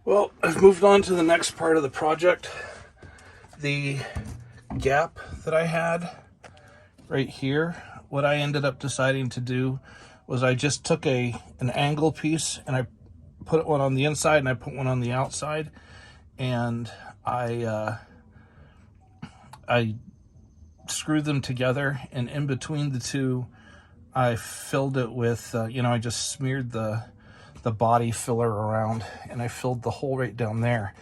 Well, I've moved on to the next part of the project. The gap that I had right here, what I ended up deciding to do was I just took an angle piece and I put one on the inside and I put one on the outside, and I screwed them together, and in between the two I filled it with I just smeared the body filler around, and I filled the hole right down there.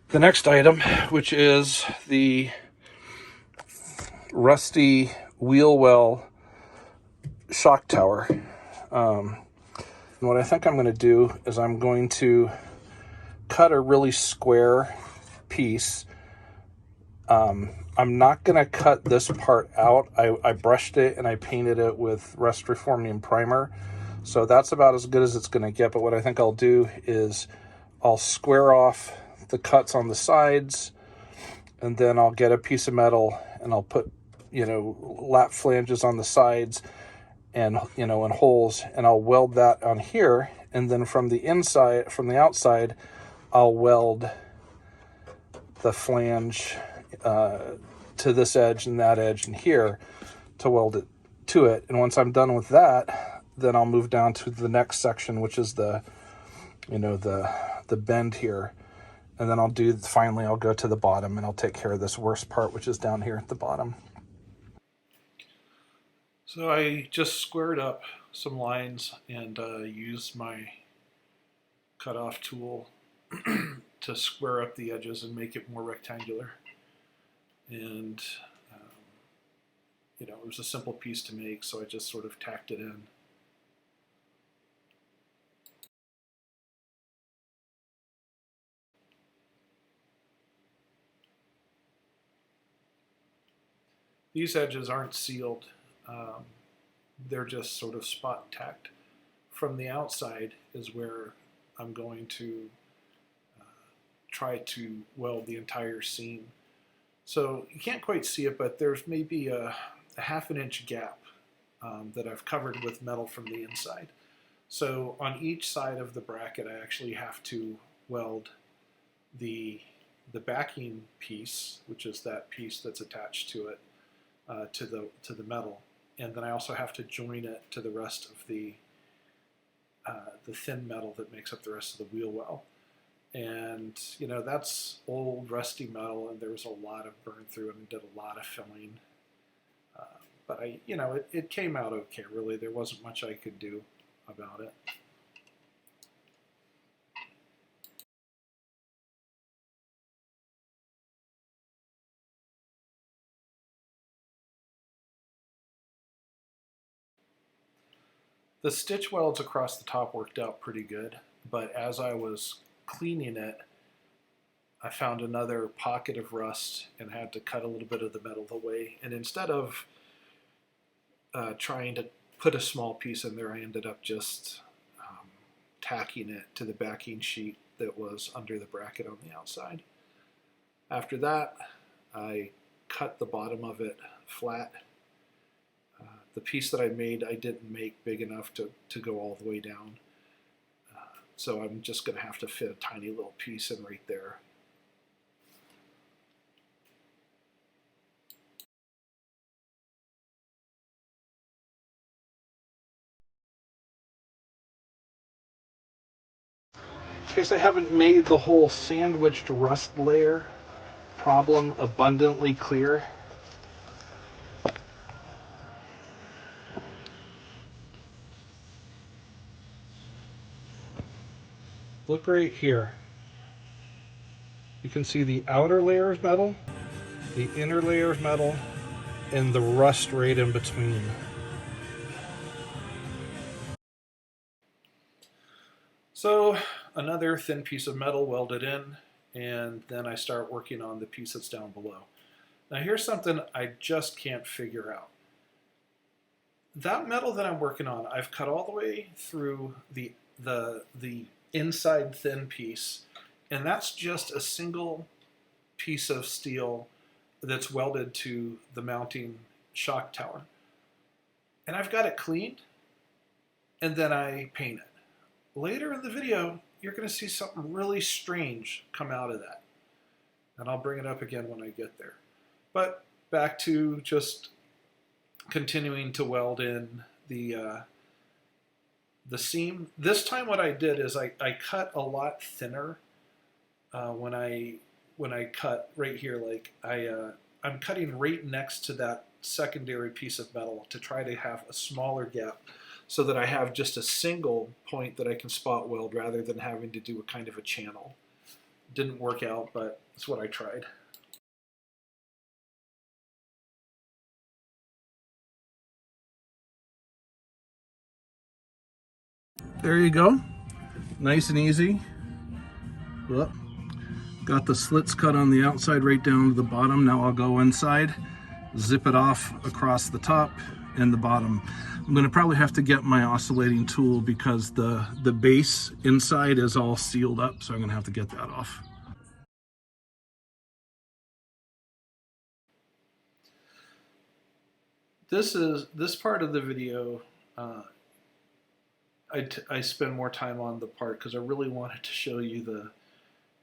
The next item, which is the rusty wheel well shock tower. And what I think I'm going to do is I'm going to cut a really square piece. I'm not going to cut this part out. I brushed it and I painted it with Rust Reformium primer. So that's about as good as it's going to get. But what I think I'll do is I'll square off the cuts on the sides, and then I'll get a piece of metal and I'll put, lap flanges on the sides and, and holes, and I'll weld that on here. And then from the outside, I'll weld the flange to this edge and that edge and here to weld it to it. And once I'm done with that, then I'll move down to the next section, which is the bend here. And then finally I'll go to the bottom and I'll take care of this worst part, which is down here at the bottom. So I just squared up some lines and used my cutoff tool to square up the edges and make it more rectangular. And it was a simple piece to make, so I just sort of tacked it in. These edges aren't sealed. They're just sort of spot tacked. From the outside is where I'm going to try to weld the entire seam. So you can't quite see it, but there's maybe a half an inch gap that I've covered with metal from the inside. So on each side of the bracket, I actually have to weld the backing piece, which is that piece that's attached to it, to the metal, and then I also have to join it to the rest of the thin metal that makes up the rest of the wheel well. And that's old rusty metal, and there was a lot of burn through, and I did a lot of filling. But it came out okay. Really, there wasn't much I could do about it. The stitch welds across the top worked out pretty good, but as I was cleaning it, I found another pocket of rust and had to cut a little bit of the metal away. And instead of trying to put a small piece in there, I ended up just tacking it to the backing sheet that was under the bracket on the outside. After that, I cut the bottom of it flat. The piece that I made, I didn't make big enough to go all the way down. So I'm just going to have to fit a tiny little piece in right there. In case I haven't made the whole sandwiched rust layer problem abundantly clear, look right here. You can see the outer layer of metal, the inner layer of metal, and the rust right in between. So another thin piece of metal welded in, and then I start working on the piece that's down below. Now here's something I just can't figure out. That metal that I'm working on, I've cut all the way through the inside thin piece, and that's just a single piece of steel that's welded to the mounting shock tower. And I've got it cleaned, and then I paint it. Later in the video, you're going to see something really strange come out of that. And I'll bring it up again when I get there. But back to just continuing to weld in the seam. This time what I did is I cut a lot thinner when I cut right here. Like I'm cutting right next to that secondary piece of metal to try to have a smaller gap so that I have just a single point that I can spot weld rather than having to do a kind of a channel. Didn't work out, but it's what I tried. There you go. Nice and easy. Well, got the slits cut on the outside right down to the bottom. Now I'll go inside, zip it off across the top and the bottom. I'm going to probably have to get my oscillating tool because the base inside is all sealed up, so I'm going to have to get that off. This part of the video, I spend more time on the part because I really wanted to show you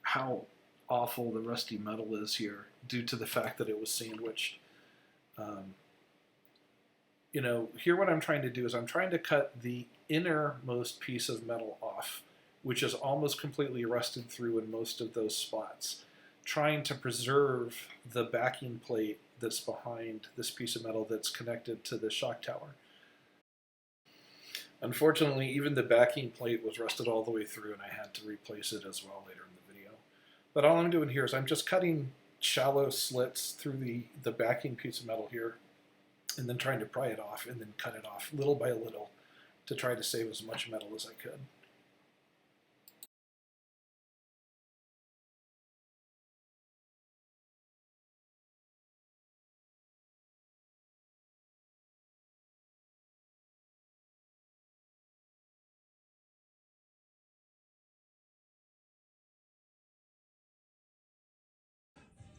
how awful the rusty metal is here due to the fact that it was sandwiched. You know, here what I'm trying to do is I'm trying to cut the innermost piece of metal off, which is almost completely rusted through in most of those spots, trying to preserve the backing plate that's behind this piece of metal that's connected to the shock tower. Unfortunately, even the backing plate was rusted all the way through and I had to replace it as well later in the video. But all I'm doing here is I'm just cutting shallow slits through the backing piece of metal here and then trying to pry it off and then cut it off little by little to try to save as much metal as I could.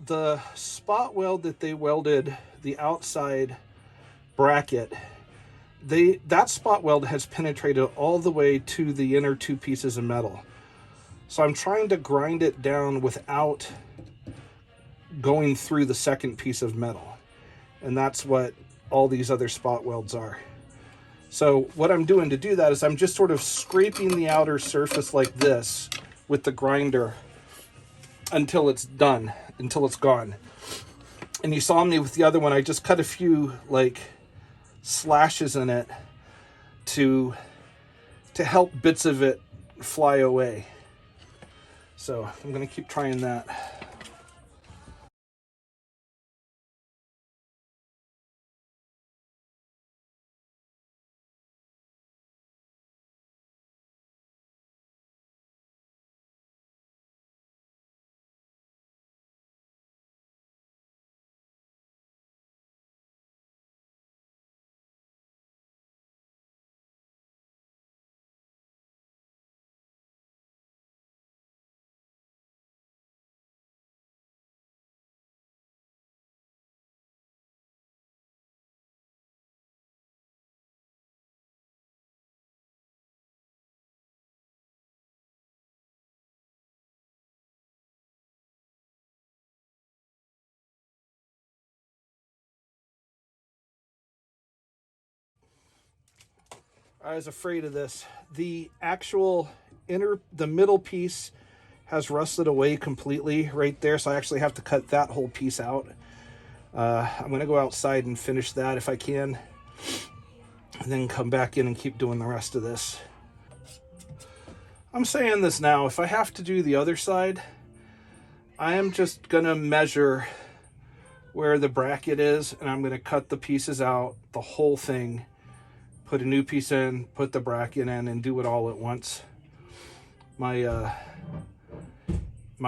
The spot weld that they welded the outside bracket, that spot weld has penetrated all the way to the inner two pieces of metal. So I'm trying to grind it down without going through the second piece of metal. And that's what all these other spot welds are. So what I'm doing to do that is I'm just sort of scraping the outer surface like this with the grinder until it's done, until it's gone. And you saw me with the other one, I just cut a few like slashes in it to help bits of it fly away. So I'm gonna keep trying that. I was afraid of this. The actual the middle piece has rusted away completely right there, so I actually have to cut that whole piece out. I'm going to go outside and finish that if I can, and then come back in and keep doing the rest of this. I'm saying this now, if I have to do the other side, I am just going to measure where the bracket is, and I'm going to cut the pieces out, the whole thing, put a new piece in, put the bracket in, and do it all at once. My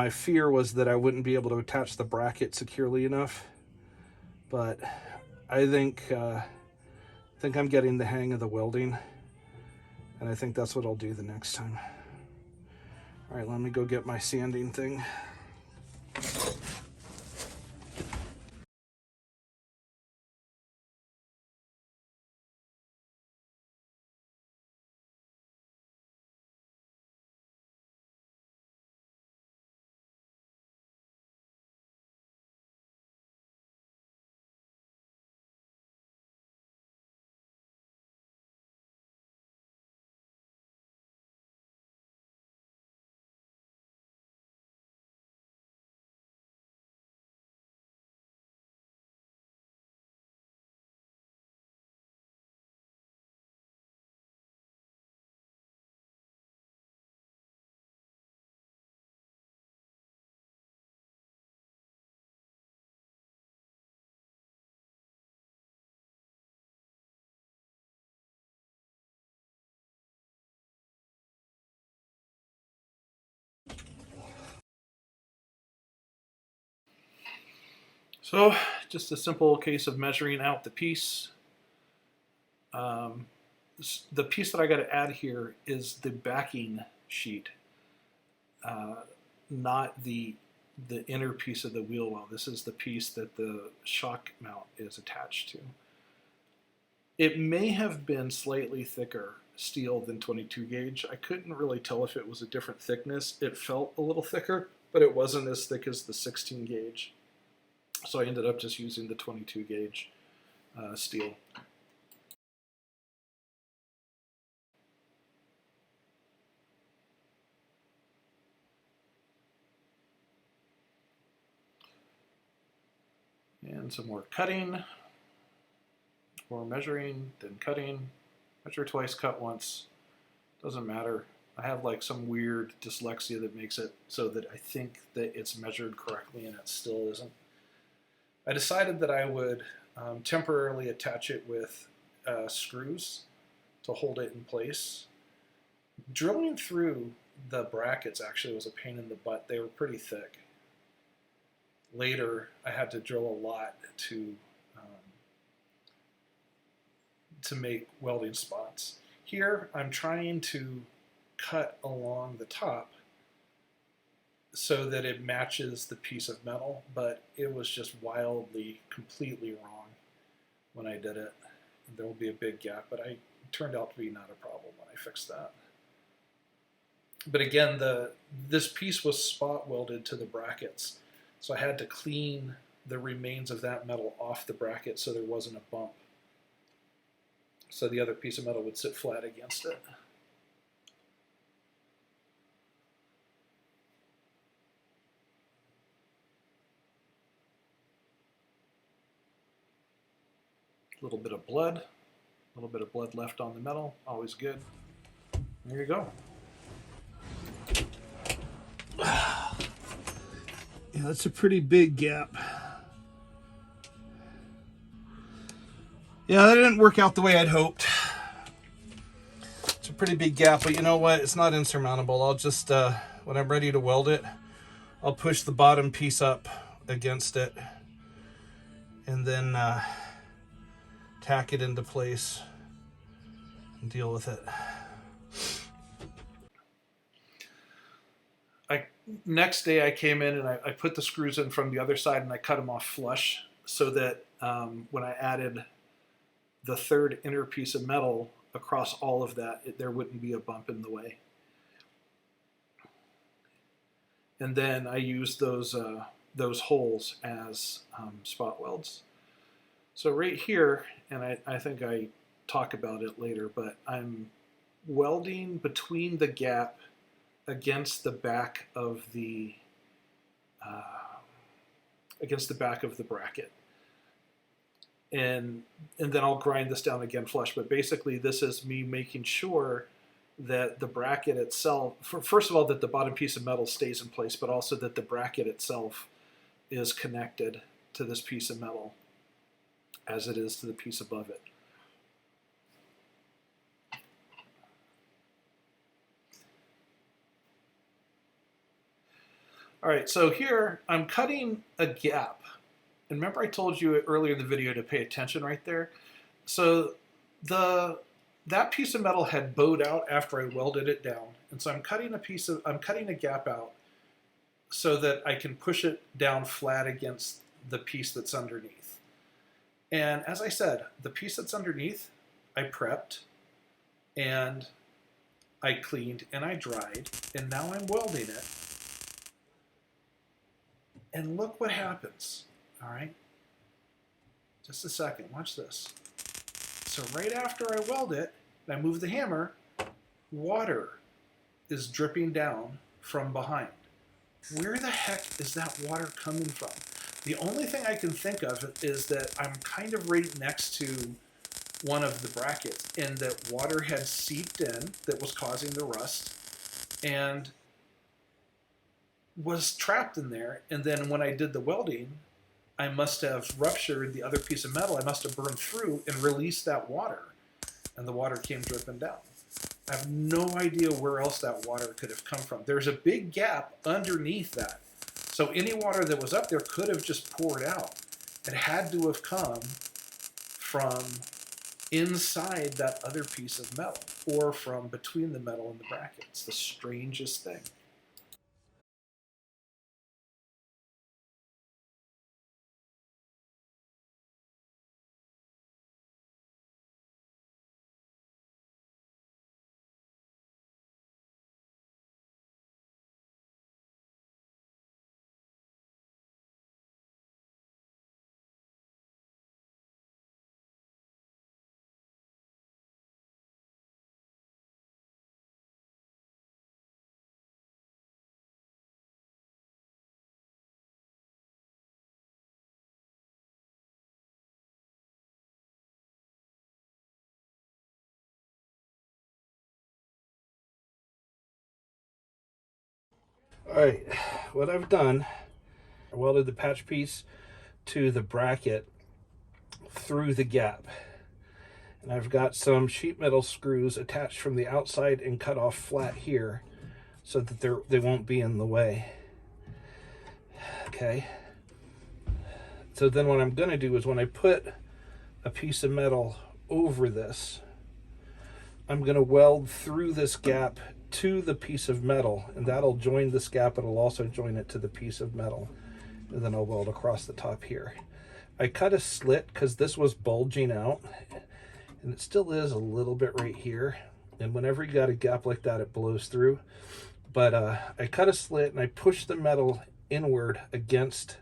fear was that I wouldn't be able to attach the bracket securely enough, but I think I'm getting the hang of the welding, and I think that's what I'll do the next time. All right, let me go get my sanding thing. So just a simple case of measuring out the piece. The piece that I got to add here is the backing sheet, not the inner piece of the wheel well. This is the piece that the shock mount is attached to. It may have been slightly thicker steel than 22 gauge. I couldn't really tell if it was a different thickness. It felt a little thicker, but it wasn't as thick as the 16 gauge. So I ended up just using the 22 gauge steel. And some more cutting, more measuring, then cutting. Measure twice, cut once. Doesn't matter. I have like some weird dyslexia that makes it so that I think that it's measured correctly and it still isn't. I decided that I would temporarily attach it with screws to hold it in place. Drilling through the brackets actually was a pain in the butt. They were pretty thick. Later, I had to drill a lot to make welding spots. Here, I'm trying to cut along the top so that it matches the piece of metal, but it was just wildly, completely wrong when I did it. There will be a big gap, but it turned out to be not a problem when I fixed that. But again, this piece was spot welded to the brackets, so I had to clean the remains of that metal off the bracket so there wasn't a bump. So the other piece of metal would sit flat against it. A little bit of blood left on the metal, always good. There you go. Yeah, that's a pretty big gap. Yeah, that didn't work out the way I'd hoped. It's a pretty big gap, but you know what? It's not insurmountable. I'll just, when I'm ready to weld it, I'll push the bottom piece up against it and then tack it into place and deal with it. Next day I came in and I put the screws in from the other side and I cut them off flush so that when I added the third inner piece of metal across all of that, there wouldn't be a bump in the way. And then I used those holes as spot welds. So right here, and I think I talk about it later, but I'm welding between the gap against the back of the bracket, and then I'll grind this down again flush. But basically, this is me making sure that the bracket itself, first of all, that the bottom piece of metal stays in place, but also that the bracket itself is connected to this piece of metal as it is to the piece above it. All right, so here I'm cutting a gap. And remember I told you earlier in the video to pay attention right there? So that piece of metal had bowed out after I welded it down. And so I'm cutting a gap out so that I can push it down flat against the piece that's underneath. And as I said, the piece that's underneath, I prepped and I cleaned and I dried, and now I'm welding it. And look what happens, all right? Just a second, watch this. So right after I weld it, and I move the hammer, water is dripping down from behind. Where the heck is that water coming from? The only thing I can think of is that I'm kind of right next to one of the brackets, and that water had seeped in that was causing the rust, and was trapped in there. And then when I did the welding, I must have ruptured the other piece of metal. I must have burned through and released that water, and the water came dripping down. I have no idea where else that water could have come from. There's a big gap underneath that. So any water that was up there could have just poured out. It had to have come from inside that other piece of metal or from between the metal and the bracket. It's the strangest thing. All right, what I've done, I welded the patch piece to the bracket through the gap. And I've got some sheet metal screws attached from the outside and cut off flat here so that they won't be in the way. Okay. So then what I'm going to do is when I put a piece of metal over this, I'm going to weld through this gap to the piece of metal, and that'll join this gap. It'll also join it to the piece of metal, and then I'll weld across the top here. I cut a slit because this was bulging out, and it still is a little bit right here, and whenever you got a gap like that, it blows through. But I cut a slit and I pushed the metal inward against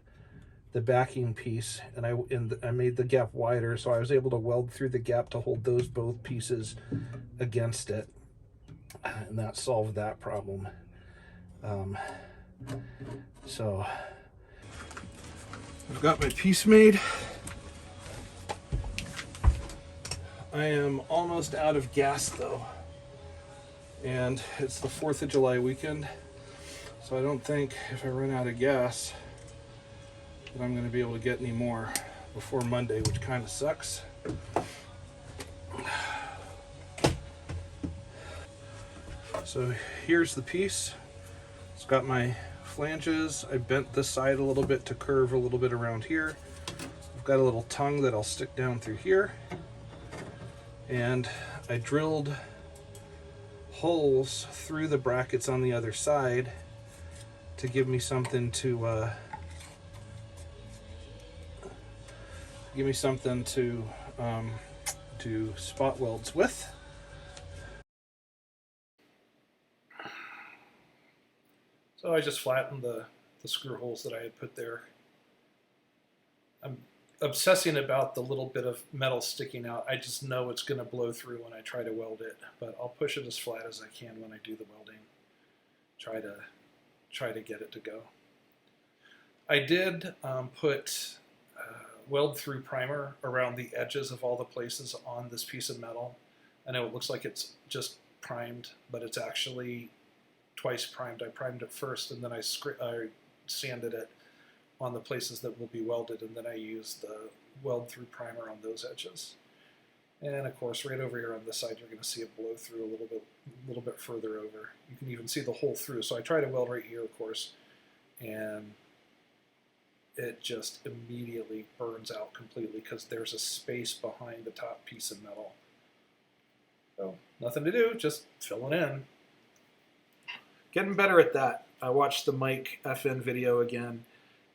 the backing piece, and I made the gap wider, so I was able to weld through the gap to hold those both pieces against it, and that solved that problem. So I've got my piece made. I am almost out of gas though, and it's the 4th of July weekend, so I don't think if I run out of gas that I'm going to be able to get any more before Monday, which kind of sucks. So here's the piece. It's got my flanges. I bent this side a little bit to curve a little bit around here. I've got a little tongue that I'll stick down through here. And I drilled holes through the brackets on the other side to give me something to do spot welds with. So I just flattened the screw holes that I had put there. I'm obsessing about the little bit of metal sticking out. I just know it's going to blow through when I try to weld it, but I'll push it as flat as I can when I do the welding. Try to get it to go. I did put weld through primer around the edges of all the places on this piece of metal. I know it looks like it's just primed, but it's actually twice primed. I primed it first, and then I sanded it on the places that will be welded, and then I used the weld through primer on those edges. And of course, right over here on this side, you're going to see it blow through a little bit further over. You can even see the hole through. So I try to weld right here, of course, and it just immediately burns out completely because there's a space behind the top piece of metal. So nothing to do, just fill it in. Getting better at that. I watched the Mike FN video again,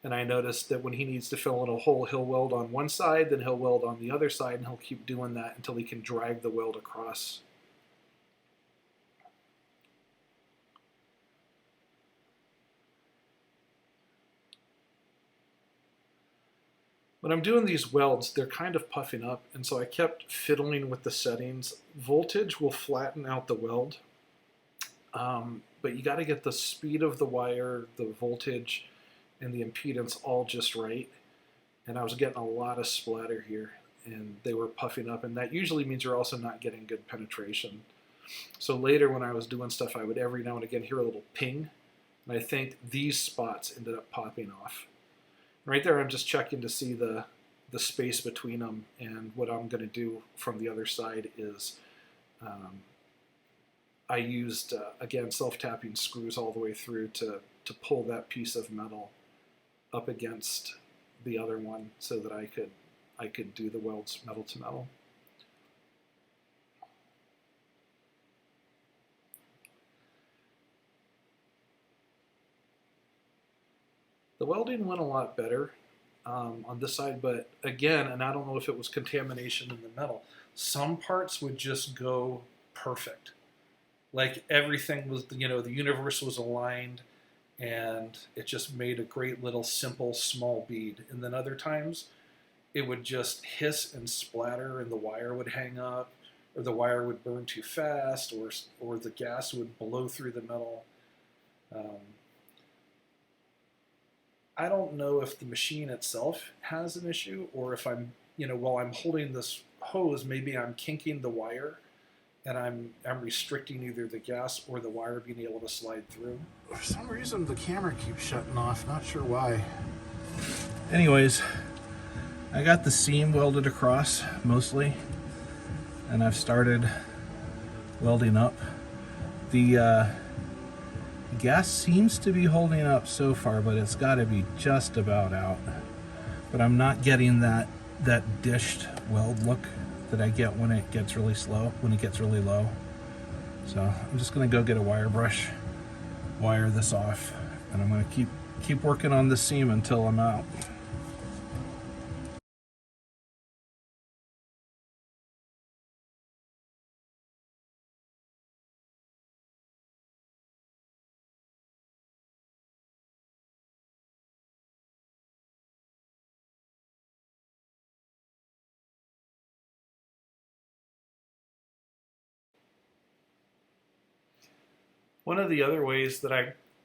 and I noticed that when he needs to fill in a hole, he'll weld on one side, then he'll weld on the other side, and he'll keep doing that until he can drag the weld across. When I'm doing these welds, they're kind of puffing up, and so I kept fiddling with the settings. Voltage will flatten out the weld, but you got to get the speed of the wire, the voltage, and the impedance all just right. And I was getting a lot of splatter here, and they were puffing up, and that usually means you're also not getting good penetration. So later when I was doing stuff, I would every now and again hear a little ping, and I think these spots ended up popping off. Right there, I'm just checking to see the space between them, and what I'm going to do from the other side is I used, again, self-tapping screws all the way through to pull that piece of metal up against the other one so that I could do the welds metal to metal. The welding went a lot better on this side, but again, and I don't know if it was contamination in the metal, some parts would just go perfect. Like everything was, the universe was aligned and it just made a great little simple small bead. And then other times it would just hiss and splatter and the wire would hang up, or the wire would burn too fast, or the gas would blow through the metal. I don't know if the machine itself has an issue, or if I'm, while I'm holding this hose, maybe I'm kinking the wire and I'm restricting either the gas or the wire being able to slide through. For some reason, the camera keeps shutting off. Not sure why. Anyways, I got the seam welded across mostly, and I've started welding up. The gas seems to be holding up so far, but it's got to be just about out. But I'm not getting that dished weld look that I get when it gets really low. So I'm just gonna go get a wire brush, wire this off, and I'm gonna keep working on this seam until I'm out. One of the other ways that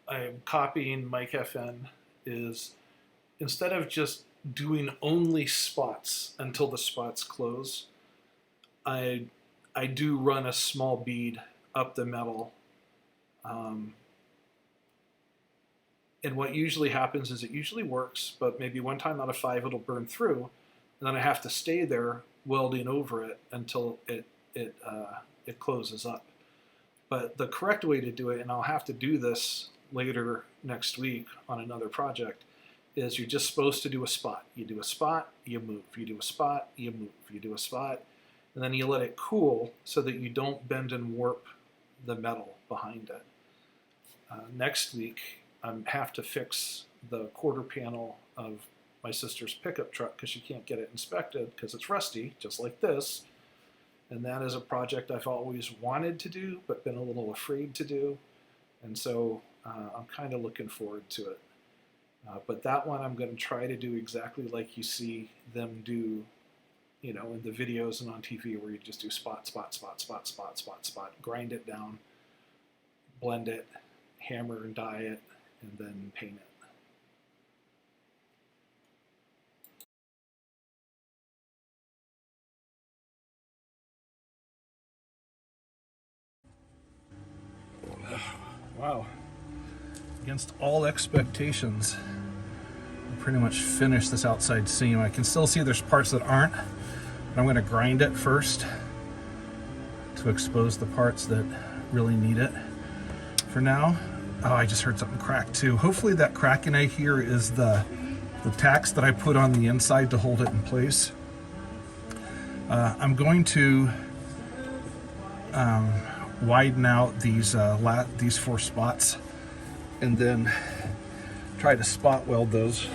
I'm copying Mike FN is, instead of just doing only spots until the spots close, I do run a small bead up the metal. And what usually happens is it usually works, but maybe one time out of 5 it'll burn through, and then I have to stay there welding over it until it closes up. But the correct way to do it, and I'll have to do this later next week on another project, is you're just supposed to do a spot. You do a spot, you move. You do a spot, you move. You do a spot, and then you let it cool so that you don't bend and warp the metal behind it. Next week, I have to fix the quarter panel of my sister's pickup truck because she can't get it inspected because it's rusty, just like this. And that is a project I've always wanted to do, but been a little afraid to do. And so I'm kind of looking forward to it. But that one I'm going to try to do exactly like you see them do, in the videos and on TV, where you just do spot, spot, spot, spot, spot, spot, spot, grind it down, blend it, hammer and die it, and then paint it. Wow. Against all expectations, I pretty much finished this outside seam. I can still see there's parts that aren't, but I'm going to grind it first to expose the parts that really need it. For now, oh, I just heard something crack too. Hopefully that cracking I hear is the tacks that I put on the inside to hold it in place. I'm going to widen out these 4 spots and then try to spot weld those.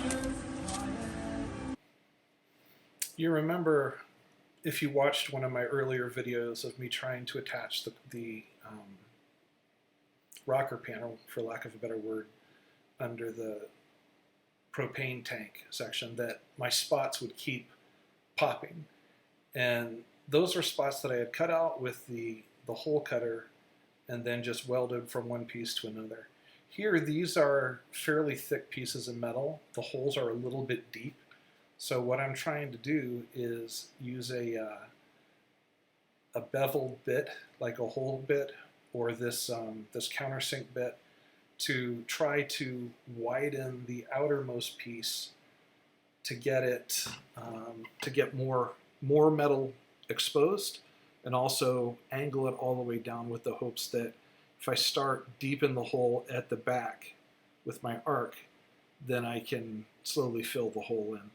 You remember, if you watched one of my earlier videos of me trying to attach the rocker panel, for lack of a better word, under the propane tank section, that my spots would keep popping. And those are spots that I had cut out with the hole cutter and then just welded from one piece to another. Here, these are fairly thick pieces of metal. The holes are a little bit deep. So what I'm trying to do is use a beveled bit, like a hole bit, or this countersink bit, to try to widen the outermost piece to get it to get more metal exposed, and also angle it all the way down with the hopes that if I start deep in the hole at the back with my arc, then I can slowly fill the hole in.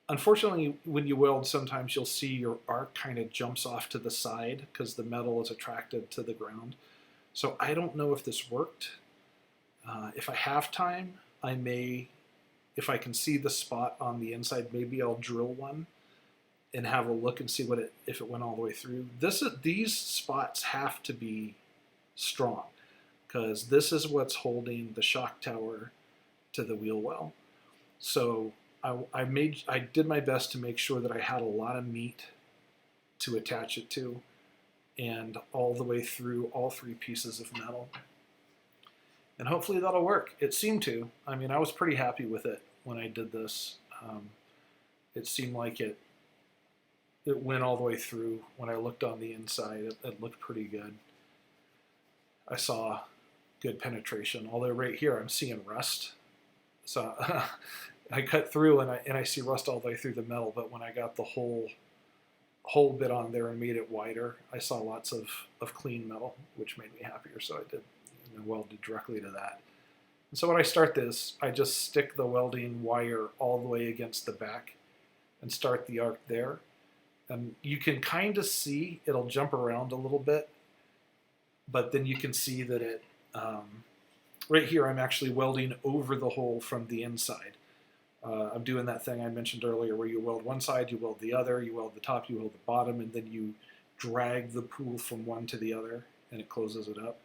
Unfortunately, when you weld, sometimes you'll see your arc kind of jumps off to the side because the metal is attracted to the ground. So I don't know if this worked. If I have time, I may, if I can see the spot on the inside, maybe I'll drill one and have a look and see if it went all the way through. These spots have to be strong because this is what's holding the shock tower to the wheel well. So I did my best to make sure that I had a lot of meat to attach it to, and all the way through all 3 pieces of metal. And hopefully that'll work. It seemed to. I mean, I was pretty happy with it when I did this. It seemed like it went all the way through. When I looked on the inside, it looked pretty good. I saw good penetration, although right here I'm seeing rust. So I cut through and I see rust all the way through the metal, but when I got the whole bit on there and made it wider, I saw lots of clean metal, which made me happier, so I did, and welded directly to that. And so when I start this, I just stick the welding wire all the way against the back and start the arc there. And you can kind of see it'll jump around a little bit, but then you can see that it, right here I'm actually welding over the hole from the inside. I'm doing that thing I mentioned earlier where you weld one side, you weld the other, you weld the top, you weld the bottom, and then you drag the pool from one to the other and it closes it up.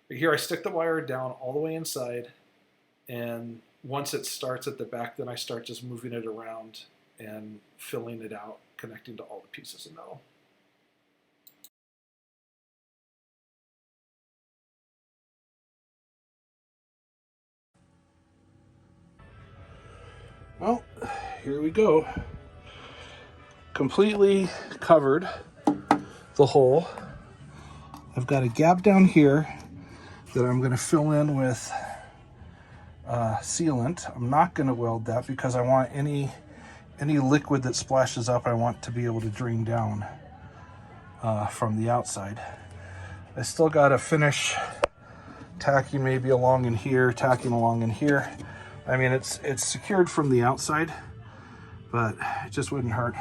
But here I stick the wire down all the way inside, and once it starts at the back, then I start just moving it around and filling it out, connecting to all the pieces of metal. Well, here we go. Completely covered the hole. I've got a gap down here that I'm going to fill in with sealant. I'm not going to weld that because I want any liquid that splashes up, I want to be able to drain down from the outside. I still got to finish tacking maybe along in here, tacking along in here. I mean, it's secured from the outside, but it just wouldn't hurt.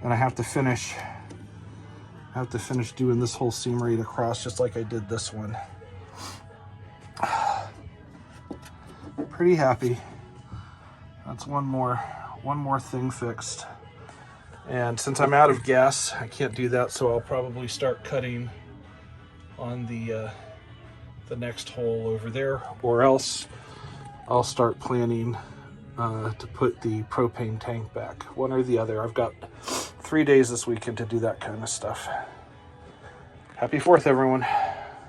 And I have to finish doing this whole seam right across, just like I did this one. Pretty happy. That's one more thing fixed. And since I'm out of gas, I can't do that, so I'll probably start cutting on the next hole over there, or else I'll start planning to put the propane tank back, one or the other. I've got 3 days this weekend to do that kind of stuff. Happy 4th, everyone.